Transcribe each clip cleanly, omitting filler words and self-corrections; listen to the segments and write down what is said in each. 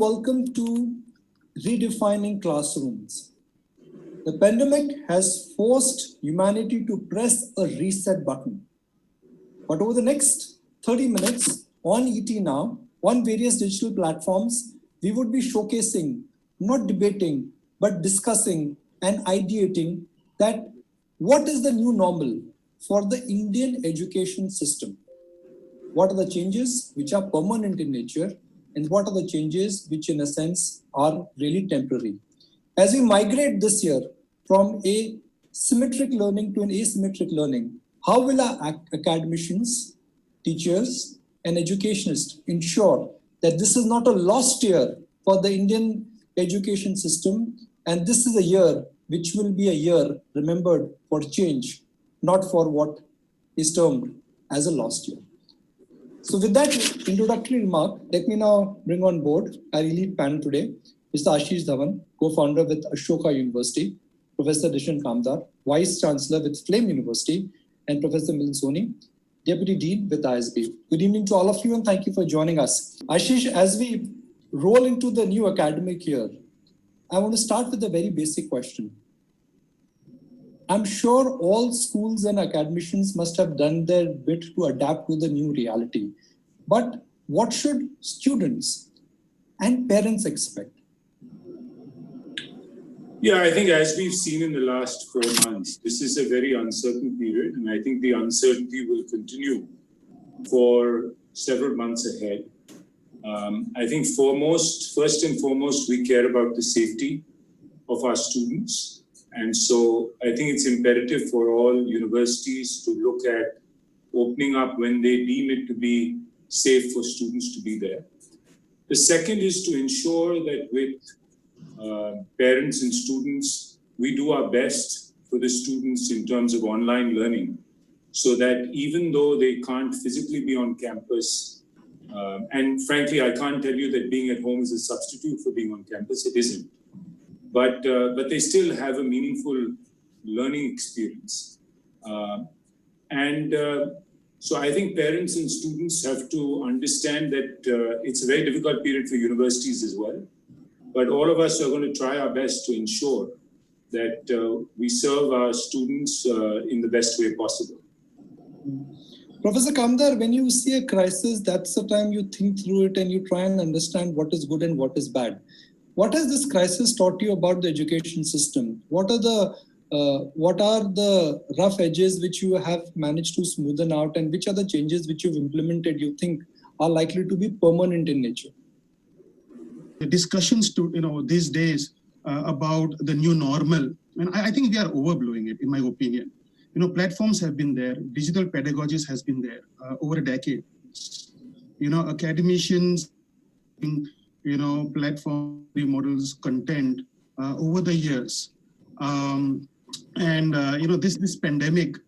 welcome to Redefining Classrooms. The pandemic has forced humanity to press a reset button. But over the next 30 minutes on ET Now, on various digital platforms, we would be showcasing, not debating, but discussing and ideating that what is the new normal for the Indian education system? What are the changes which are permanent in nature? And what are the changes which in a sense are really temporary? As we migrate this year from a symmetric learning to an asymmetric learning, how will our academicians, teachers, and educationists ensure that this is not a lost year for the Indian education system, and this is a year which will be a year remembered for change, not for what is termed as a lost year? So with that introductory remark, let me now bring on board our elite panel today, Mr. Ashish Dhawan, co-founder with Ashoka University, Professor Nikunj Dalmia, Vice Chancellor with Flame University, and Professor Milind Soni, Deputy Dean with ISB. Good evening to all of you and thank you for joining us. Ashish, as we roll into the new academic year, I want to start with a very basic question. I'm sure all schools and academicians must have done their bit to adapt to the new reality. But what should students and parents expect? Yeah, I think as we've seen in the last 4 months, this is a very uncertain period, and I think the uncertainty will continue for several months ahead. I think first and foremost, we care about the safety of our students. And so I think it's imperative for all universities to look at opening up when they deem it to be safe for students to be there. The second is to ensure that with parents and students, we do our best for the students in terms of online learning, so that even though they can't physically be on campus, and frankly, I can't tell you that being at home is a substitute for being on campus, it isn't. But they still have a meaningful learning experience. So I think parents and students have to understand that it's a very difficult period for universities as well. But all of us are going to try our best to ensure that we serve our students in the best way possible. Professor Kamdar, when you see a crisis, that's the time you think through it and you try and understand what is good and what is bad. What has this crisis taught you about the education system? What are the rough edges which you have managed to smoothen out, and which are the changes which you've implemented you think are likely to be permanent in nature? The discussions these days about the new normal, and I think we are overblowing it, in my opinion. Platforms have been there, digital pedagogies has been there over a decade. Academicians, platform models, content over the years. This pandemic,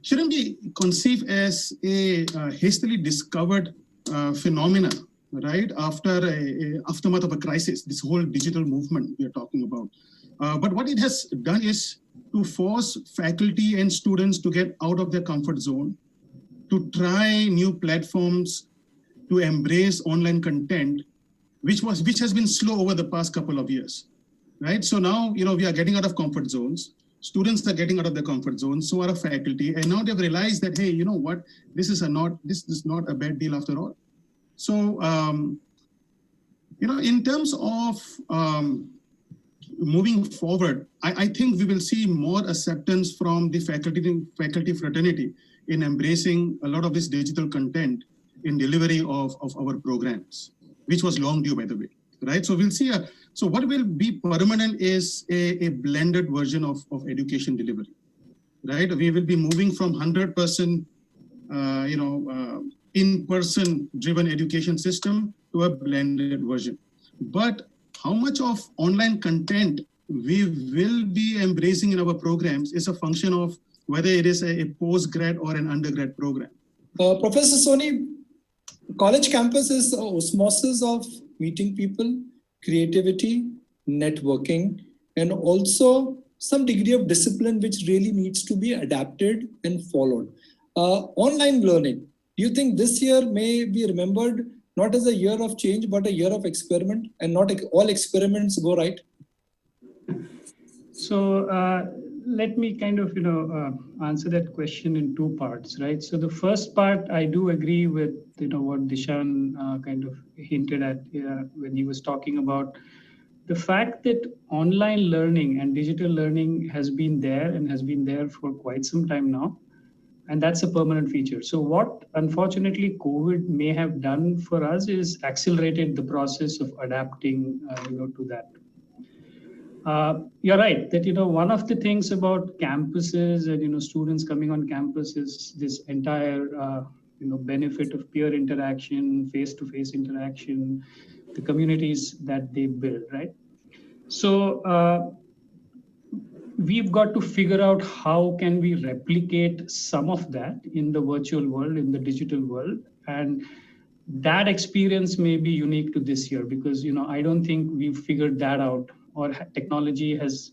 shouldn't be conceived as a hastily discovered phenomena, right? After a aftermath of a crisis, this whole digital movement we are talking about. But what it has done is to force faculty and students to get out of their comfort zone, to try new platforms, to embrace online content, which has been slow over the past couple of years, right? So now, we are getting out of comfort zones. Students are getting out of their comfort zones, so are our faculty, and now they've realized that, hey, you know what? This is not a bad deal after all. So, in terms of moving forward, I think we will see more acceptance from the faculty fraternity in embracing a lot of this digital content in delivery of our programs, which was long due, by the way, right? So we'll see. So what will be permanent is a blended version of education delivery, right? We will be moving from 100%, in-person driven education system to a blended version. But how much of online content we will be embracing in our programs is a function of whether it is a post-grad or an undergrad program. Professor Soni, college campus is osmosis of meeting people, creativity, networking, and also some degree of discipline which really needs to be adapted and followed. Online learning, do you think this year may be remembered not as a year of change, but a year of experiment, and not all experiments go right? So let me kind of, answer that question in two parts, right? So the first part, I do agree with, what Dishan kind of hinted at when he was talking about the fact that online learning and digital learning has been there and has been there for quite some time now. And that's a permanent feature. So what unfortunately COVID may have done for us is accelerated the process of adapting, to that. You're right that one of the things about campuses and students coming on campus is this entire benefit of peer interaction, face-to-face interaction, the communities that they build, right? So we've got to figure out how can we replicate some of that in the virtual world, in the digital world, and that experience may be unique to this year because I don't think we've figured that out, or technology has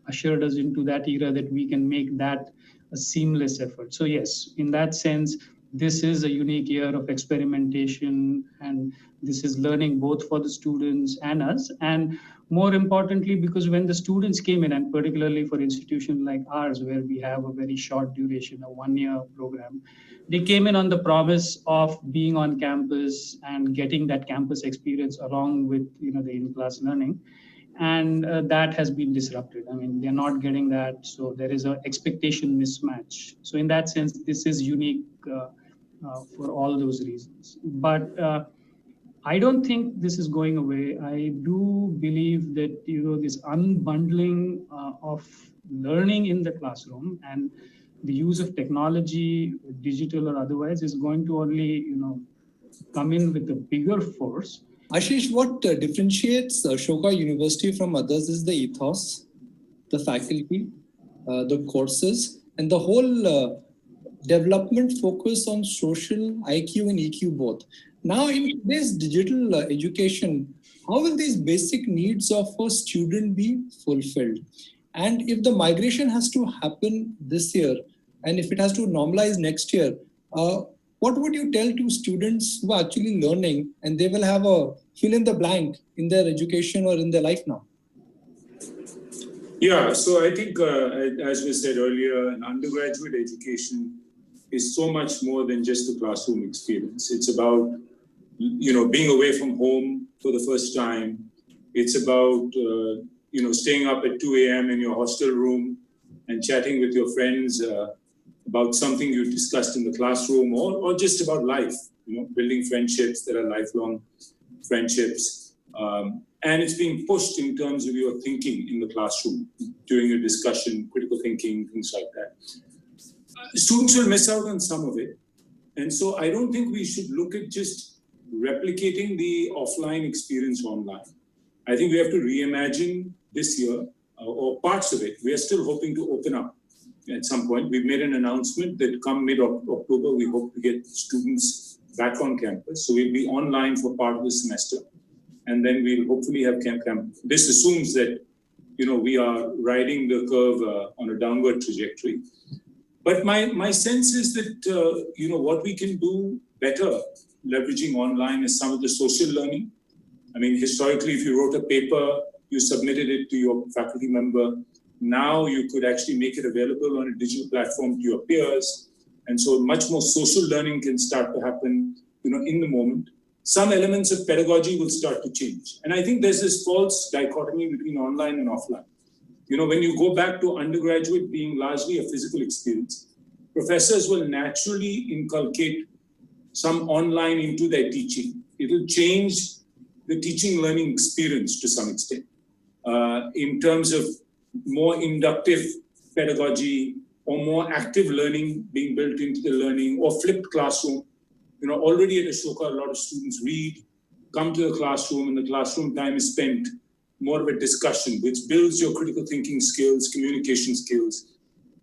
ushered us into that era that we can make that a seamless effort. So yes, in that sense, this is a unique year of experimentation, and this is learning both for the students and us. And more importantly, because when the students came in, and particularly for institutions like ours, where we have a very short duration, a 1-year program, they came in on the promise of being on campus and getting that campus experience along with the in-class learning. And that has been disrupted. I mean, they're not getting that. So there is an expectation mismatch. So in that sense, this is unique for all those reasons. But I don't think this is going away. I do believe that this unbundling of learning in the classroom and the use of technology, digital or otherwise, is going to only come in with a bigger force. Ashish, what differentiates Ashoka University from others is the ethos, the faculty, the courses, and the whole development focus on social IQ and EQ both. Now, in today's digital education, how will these basic needs of a student be fulfilled? And if the migration has to happen this year, and if it has to normalize next year, what would you tell to students who are actually learning and they will have a fill in the blank in their education or in their life now? Yeah, so I think, as we said earlier, an undergraduate education is so much more than just the classroom experience. It's about, being away from home for the first time. It's about, staying up at 2 a.m. in your hostel room and chatting with your friends about something you discussed in the classroom, or just about life, building friendships that are lifelong friendships. And it's being pushed in terms of your thinking in the classroom during your discussion, critical thinking, things like that. Students will miss out on some of it. And so I don't think we should look at just replicating the offline experience online. I think we have to reimagine this year, or parts of it. We are still hoping to open up at some point. We've made an announcement that come mid-October, we hope to get students back on campus. So we'll be online for part of the semester. And then we'll hopefully have camp. This assumes that, we are riding the curve on a downward trajectory. But my sense is that, what we can do better leveraging online is some of the social learning. I mean, historically, if you wrote a paper, you submitted it to your faculty member. Now you could actually make it available on a digital platform to your peers. And so much more social learning can start to happen, in the moment. Some elements of pedagogy will start to change. And I think there's this false dichotomy between online and offline. When you go back to undergraduate being largely a physical experience, professors will naturally inculcate some online into their teaching. It'll change the teaching learning experience to some extent in terms of more inductive pedagogy or more active learning being built into the learning, or flipped classroom. Already at Ashoka, a lot of students read, come to the classroom, and the classroom time is spent more of a discussion, which builds your critical thinking skills, communication skills.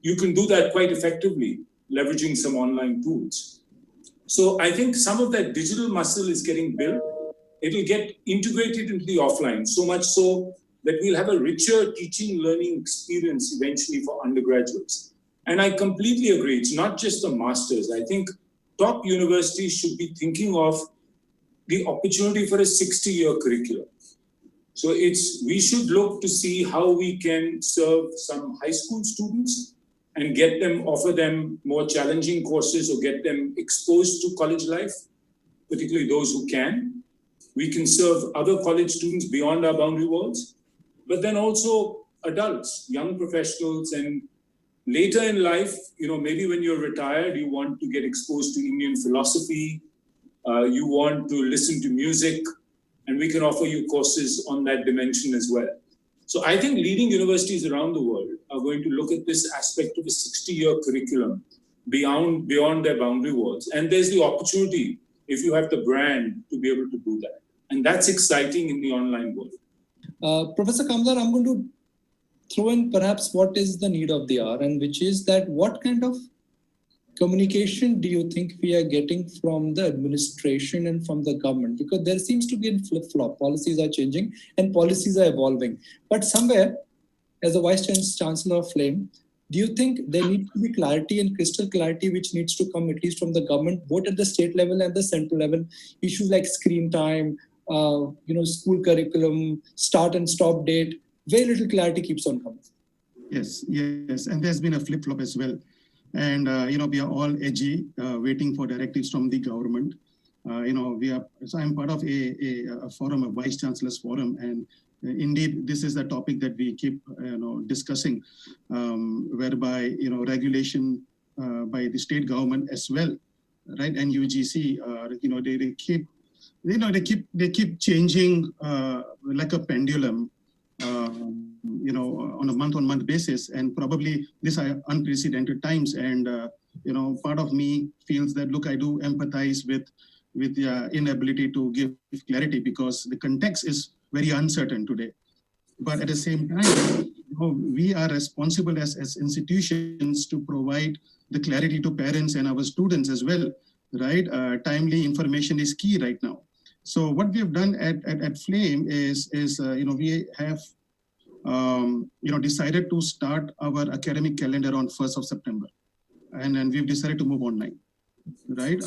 You can do that quite effectively, leveraging some online tools. So I think some of that digital muscle is getting built. It'll get integrated into the offline, so much so that we'll have a richer teaching learning experience eventually for undergraduates. And I completely agree. It's not just the masters. I think top universities should be thinking of the opportunity for a 60-year curriculum. So we should look to see how we can serve some high school students and offer them more challenging courses or get them exposed to college life, particularly those who can. We can serve other college students beyond our boundary walls, but then also adults, young professionals, and later in life, maybe when you're retired, you want to get exposed to Indian philosophy, you want to listen to music, and we can offer you courses on that dimension as well. So I think leading universities around the world are going to look at this aspect of a 60-year curriculum beyond their boundary walls. And there's the opportunity, if you have the brand, to be able to do that. And that's exciting in the online world. Professor Kamdar, I'm going to throw in perhaps what is the need of the hour, and which is that what kind of communication do you think we are getting from the administration and from the government? Because there seems to be a flip-flop. Policies are changing and policies are evolving. But somewhere, as a Vice Chancellor of FLAME, do you think there needs to be clarity and crystal clarity which needs to come at least from the government, both at the state level and the central level? Issues like screen time, school curriculum, start and stop date, very little clarity keeps on coming. Yes. And there's been a flip-flop as well. And, we are all edgy, waiting for directives from the government. So I'm part of a forum, a Vice Chancellor's Forum. And indeed, this is the topic that we keep, discussing, whereby, regulation by the state government as well, right? And UGC, they keep changing like a pendulum, on a month-on-month basis, and probably these are unprecedented times. And part of me feels that, look, I do empathize with the inability to give clarity because the context is very uncertain today. But at the same time, we are responsible as institutions to provide the clarity to parents and our students as well, right? Timely information is key right now. So what we have done at FLAME is we have decided to start our academic calendar on 1st of September. And we've decided to move online, right?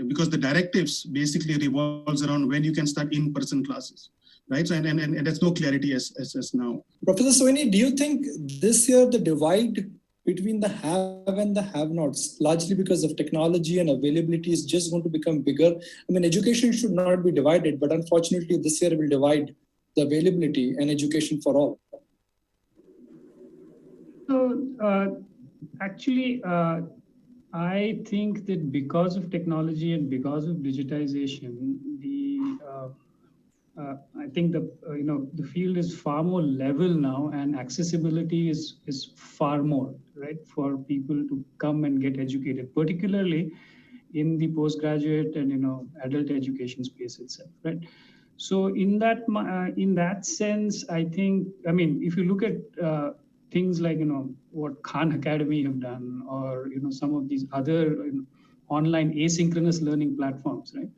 Because the directives basically revolves around when you can start in-person classes, right? So, and there's no clarity as now. Professor Soini, do you think this year the divide between the have and the have-nots, largely because of technology and availability, is just going to become bigger? I mean, education should not be divided, but unfortunately this year will divide the availability and education for all. So actually, I think that because of technology and because of digitization, I think the field is far more level now, and accessibility is far more, right, for people to come and get educated, particularly in the postgraduate and adult education space itself, right? So in that sense, I think, if you look at things like what Khan Academy have done, or some of these other online asynchronous learning platforms, right?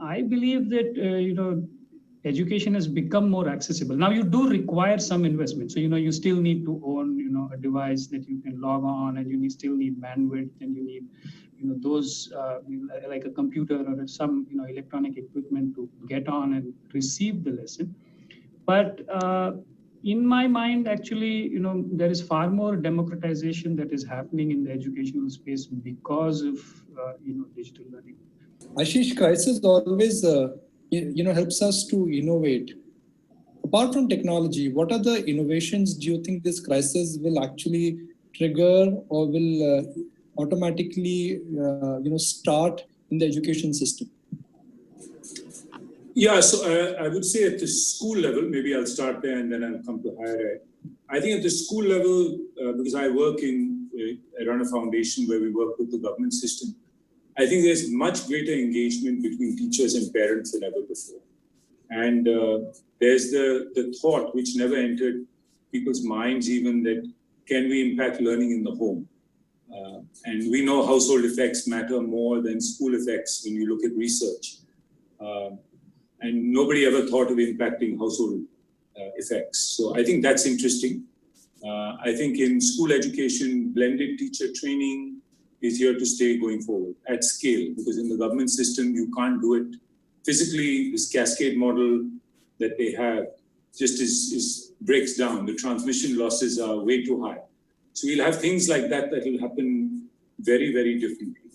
I believe that education has become more accessible. Now you do require some investment. So you still need to own a device that you can log on, and you still need bandwidth, and you need those like a computer or some electronic equipment to get on and receive the lesson. But in my mind, actually, there is far more democratization that is happening in the educational space because of digital learning. Ashish, crisis always helps us to innovate. Apart from technology, what are the innovations do you think this crisis will actually trigger or will automatically start in the education system? Yeah, so I would say at the school level, maybe I'll start there and then I'll come to higher ed. I think at the school level, because I run a foundation where we work with the government system, I think there's much greater engagement between teachers and parents than ever before. And there's the thought which never entered people's minds even, that can we impact learning in the home? And we know household effects matter more than school effects when you look at research. And nobody ever thought of impacting household effects. So I think that's interesting. I think in school education, blended teacher training is here to stay going forward at scale, because in the government system, you can't do it physically, this cascade model that they have just breaks down. The transmission losses are way too high. So we'll have things like that will happen very, very differently.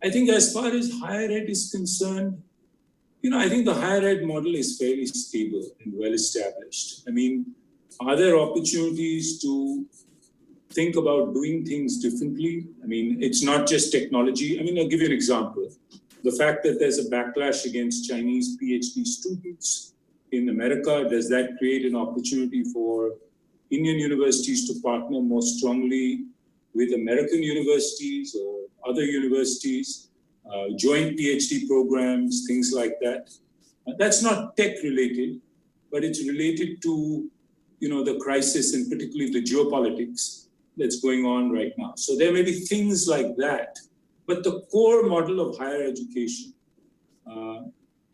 I think as far as higher ed is concerned, I think the higher ed model is fairly stable and well established. I mean, are there opportunities to think about doing things differently? I mean, it's not just technology. I mean, I'll give you an example. The fact that there's a backlash against Chinese PhD students in America, does that create an opportunity for Indian universities to partner more strongly with American universities or other universities, joint PhD programs, things like that? That's not tech related, but it's related to, the crisis and particularly the geopolitics that's going on right now. So there may be things like that, but the core model of higher education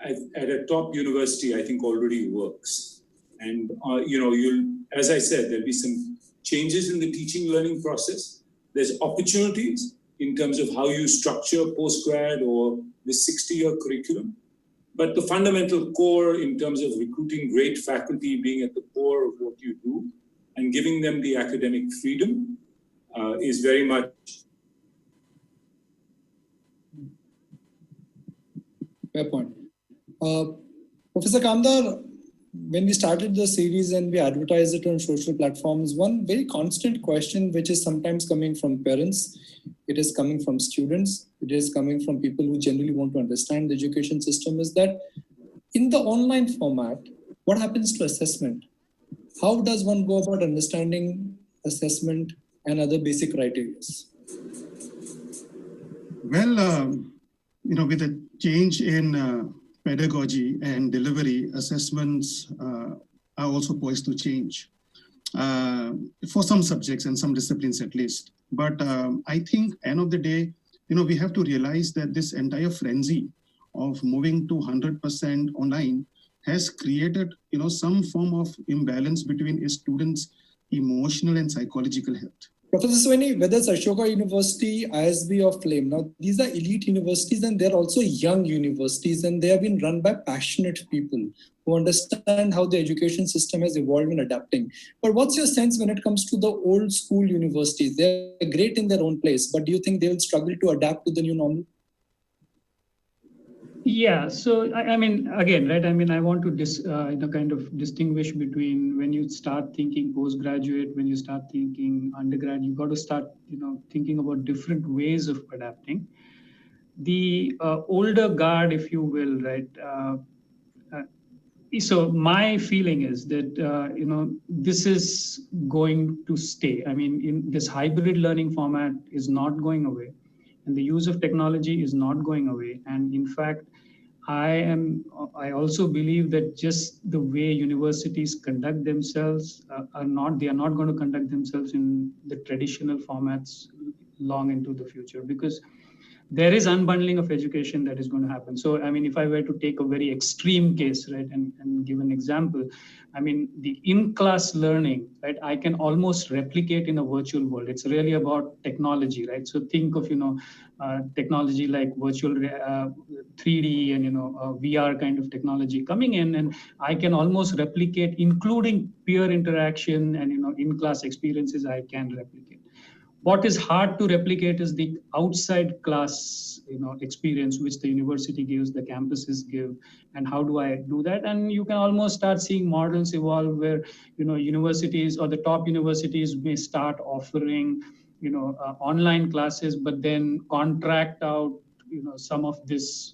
at a top university, I think already works. And, as I said, there'll be some changes in the teaching learning process. There's opportunities in terms of how you structure postgrad or this 60-year curriculum. But the fundamental core in terms of recruiting great faculty being at the core of what you do and giving them the academic freedom is very much. Fair point. Professor Kamdar, when we started the series and we advertised it on social platforms, one very constant question, which is sometimes coming from parents, it is coming from students, it is coming from people who generally want to understand the education system, is that in the online format, what happens to assessment? How does one go about understanding assessment and other basic criteria? Well, with a change in pedagogy and delivery, assessments are also poised to change for some subjects and some disciplines at least. But I think end of the day, we have to realize that this entire frenzy of moving to 100% online has created, some form of imbalance between a student's emotional and psychological health. Professor Sweni, whether it's Ashoka University, ISB or Flame, now these are elite universities and they're also young universities and they have been run by passionate people who understand how the education system has evolved and adapting. But what's your sense when it comes to the old school universities? They're great in their own place, but do you think they will struggle to adapt to the new normal? Yeah, so I mean, again, right? I mean, I want to kind of distinguish between when you start thinking postgraduate, when you start thinking undergrad, you got to start, thinking about different ways of adapting. The older guard, if you will, right? So my feeling is that this is going to stay. I mean, in this hybrid learning format is not going away. And the use of technology is not going away. And in fact, I also believe that just the way universities conduct themselves they are not going to conduct themselves in the traditional formats long into the future, because there is unbundling of education that is going to happen. So, I mean, if I were to take a very extreme case, right, and give an example, I mean, the in-class learning, right, I can almost replicate in a virtual world. It's really about technology, right? So think of, technology like virtual 3D and, VR kind of technology coming in, and I can almost replicate, including peer interaction and, in-class experiences I can replicate. What is hard to replicate is the outside class, experience which the university gives, the campuses give, and how do I do that? And you can almost start seeing models evolve where, universities or the top universities may start offering, online classes, but then contract out, some of this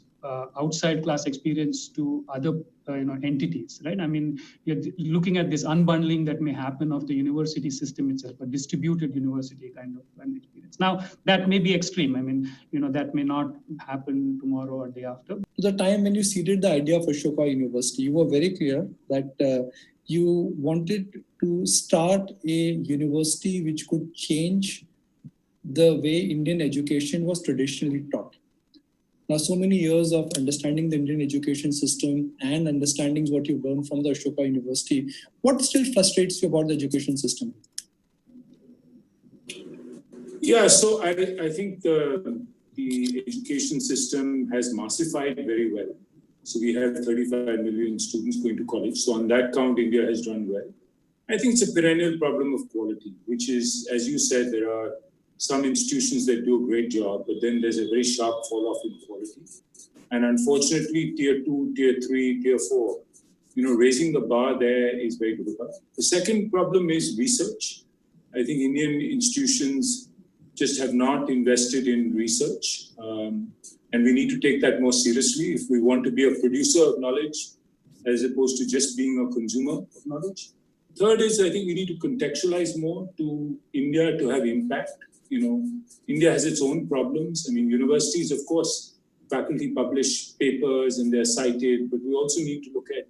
outside class experience to other entities, right? I mean, you're looking at this unbundling that may happen of the university system itself, a distributed university kind of an experience. Now, that may be extreme. I mean, that may not happen tomorrow or day after. The time when you seeded the idea of Ashoka University, you were very clear that you wanted to start a university which could change the way Indian education was traditionally taught. Now, so many years of understanding the Indian education system and understanding what you've learned from the Ashoka University, what still frustrates you about the education system? Yeah, so I think the education system has massified very well. So we have 35 million students going to college. So on that count, India has done well. I think it's a perennial problem of quality, which is, as you said, there are some institutions that do a great job, but then there's a very sharp fall off in quality. And unfortunately, tier 2, tier 3, tier 4, raising the bar there is very difficult. The second problem is research. I think Indian institutions just have not invested in research. And we need to take that more seriously if we want to be a producer of knowledge as opposed to just being a consumer of knowledge. Third is, I think we need to contextualize more to India to have impact. India has its own problems. I mean, universities, of course, faculty publish papers and they're cited, but we also need to look at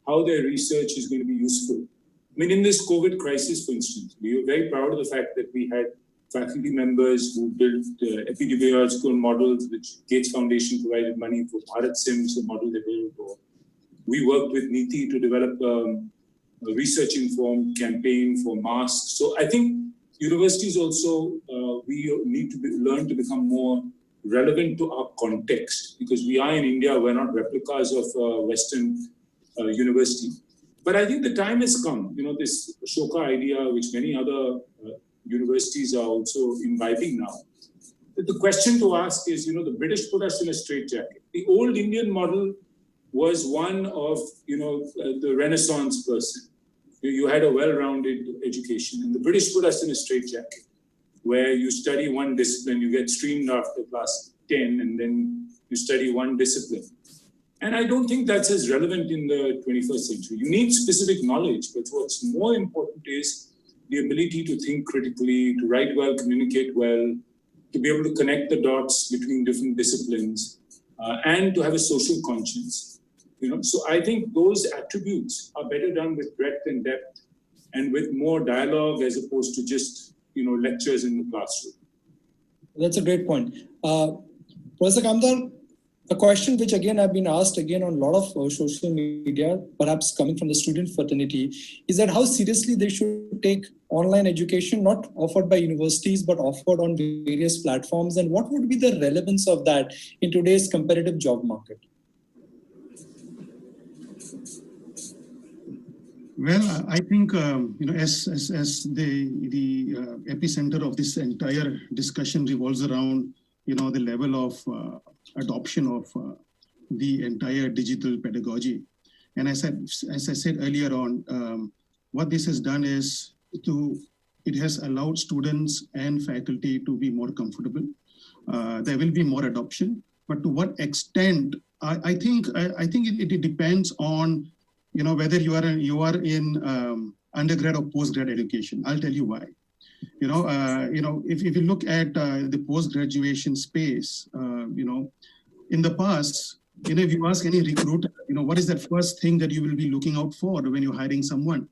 how their research is going to be useful. I mean, in this COVID crisis, for instance, we were very proud of the fact that we had faculty members who built epidemiological models, which Gates Foundation provided money for. Bharat Sims, a model they built. Or we worked with Niti to develop a research-informed campaign for masks. So I think universities also, we need to learn to become more relevant to our context, because we are in India, we're not replicas of Western university. But I think the time has come, this Ashoka idea, which many other universities are also imbibing now. The question to ask is, the British put us in a straitjacket. The old Indian model was one of, the Renaissance person. You had a well-rounded education, and the British put us in a straitjacket, where you study one discipline, you get streamed after class 10, and then you study one discipline. And I don't think that's as relevant in the 21st century. You need specific knowledge, but what's more important is the ability to think critically, to write well, communicate well, to be able to connect the dots between different disciplines, and to have a social conscience. So I think those attributes are better done with breadth and depth and with more dialogue as opposed to just, lectures in the classroom. That's a great point. Professor Kamdar, a question which again I've been asked again on a lot of social media, perhaps coming from the student fraternity, is that how seriously they should take online education, not offered by universities, but offered on various platforms, and what would be the relevance of that in today's competitive job market? Well, I think as the epicenter of this entire discussion revolves around the level of adoption of the entire digital pedagogy, and as I said earlier on, what this has done is it has allowed students and faculty to be more comfortable. There will be more adoption, but to what extent? I think it depends on whether you are in undergrad or postgrad education. I'll tell you why. If you look at the post-graduation space, in the past, if you ask any recruiter, what is that first thing that you will be looking out for when you're hiring someone?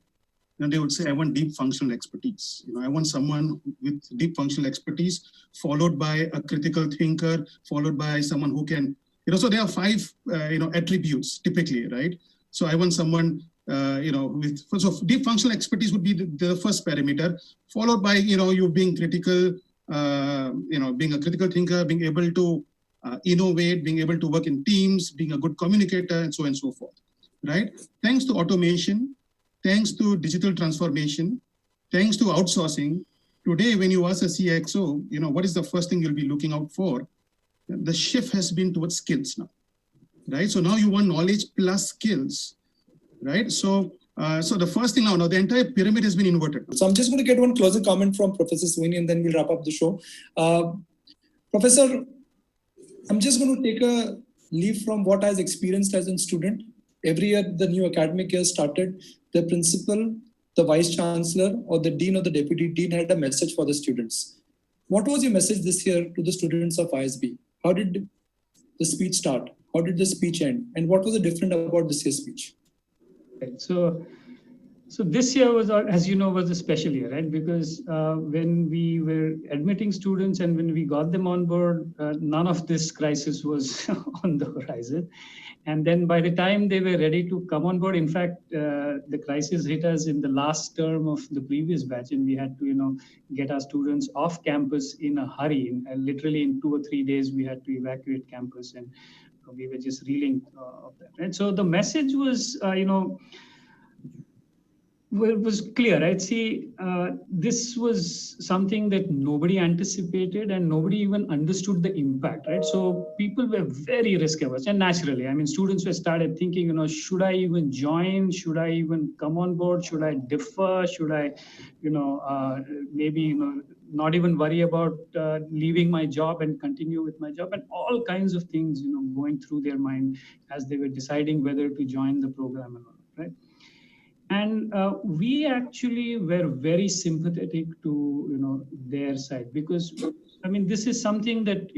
And they would say, I want deep functional expertise. I want someone with deep functional expertise, followed by a critical thinker, followed by someone who can, so there are 5, attributes typically, right? So I want someone, so deep functional expertise would be the first parameter, followed by, you being critical, being a critical thinker, being able to innovate, being able to work in teams, being a good communicator, and so on and so forth, right? Thanks to automation, thanks to digital transformation, thanks to outsourcing, today when you ask a CXO, what is the first thing you'll be looking out for? The shift has been towards skills now. Right, so now you want knowledge plus skills, right? So the first thing now the entire pyramid has been inverted. So I'm just going to get one closing comment from Professor Sweeney, and then we'll wrap up the show. Professor, I'm just going to take a leaf from what I've experienced as a student. Every year the new academic year started, the principal, the vice chancellor, or the dean or the deputy dean had a message for the students. What was your message this year to the students of ISB? How did the speech start? How did the speech end? And what was different about this year's speech? Right. So this year was, as you know, was a special year, right? Because when we were admitting students and when we got them on board, none of this crisis was on the horizon. And then by the time they were ready to come on board, in fact, the crisis hit us in the last term of the previous batch, and we had to, get our students off campus in a hurry. Literally in 2 or 3 days, we had to evacuate campus. And we were just reeling of that, right? So the message was, was clear, right? See, this was something that nobody anticipated and nobody even understood the impact, right? So people were very risk averse, and naturally, I mean, students were started thinking, should I even join? Should I even come on board? Should I defer? Should I, maybe, not even worry about leaving my job and continue with my job, and all kinds of things, going through their mind as they were deciding whether to join the program or not, right? And we actually were very sympathetic to their side, because I mean, this is something that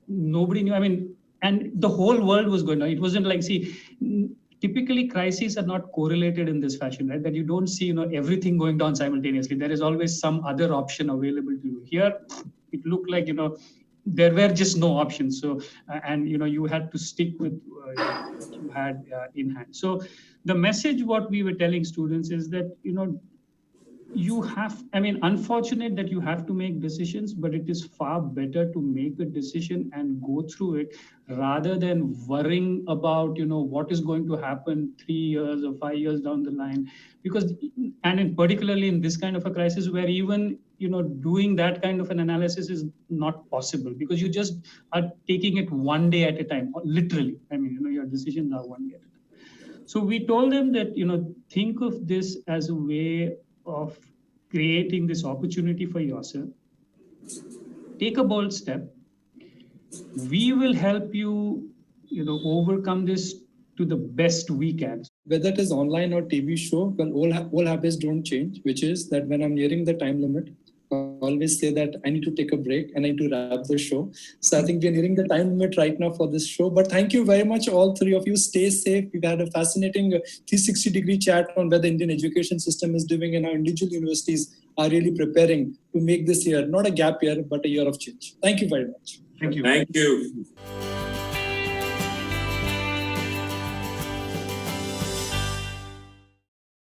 nobody knew. I mean, and the whole world was going on. It wasn't like, see, typically crises are not correlated in this fashion, right? That you don't see everything going down simultaneously. There is always some other option available to you. Here, it looked like there were just no options. So and you had to stick with what you had in hand. So the message what we were telling students is that you have, I mean, unfortunate that you have to make decisions, but it is far better to make a decision and go through it rather than worrying about what is going to happen 3 years or 5 years down the line. Because, and in particularly in this kind of a crisis where even doing that kind of an analysis is not possible, because you just are taking it one day at a time, literally. I mean, your decisions are one day at a time. So we told them that think of this as a way of creating this opportunity for yourself. Take a bold step. We will help you, overcome this to the best we can. Whether it is online or TV show, well, all habits don't change, which is that when I'm nearing the time limit, I always say that I need to take a break and I need to wrap the show. So I think we're nearing the time limit right now for this show. But thank you very much, all three of you. Stay safe. We've had a fascinating 360-degree chat on where the Indian education system is doing and how individual universities are really preparing to make this year not a gap year, but a year of change. Thank you very much. Thank you. Thank you.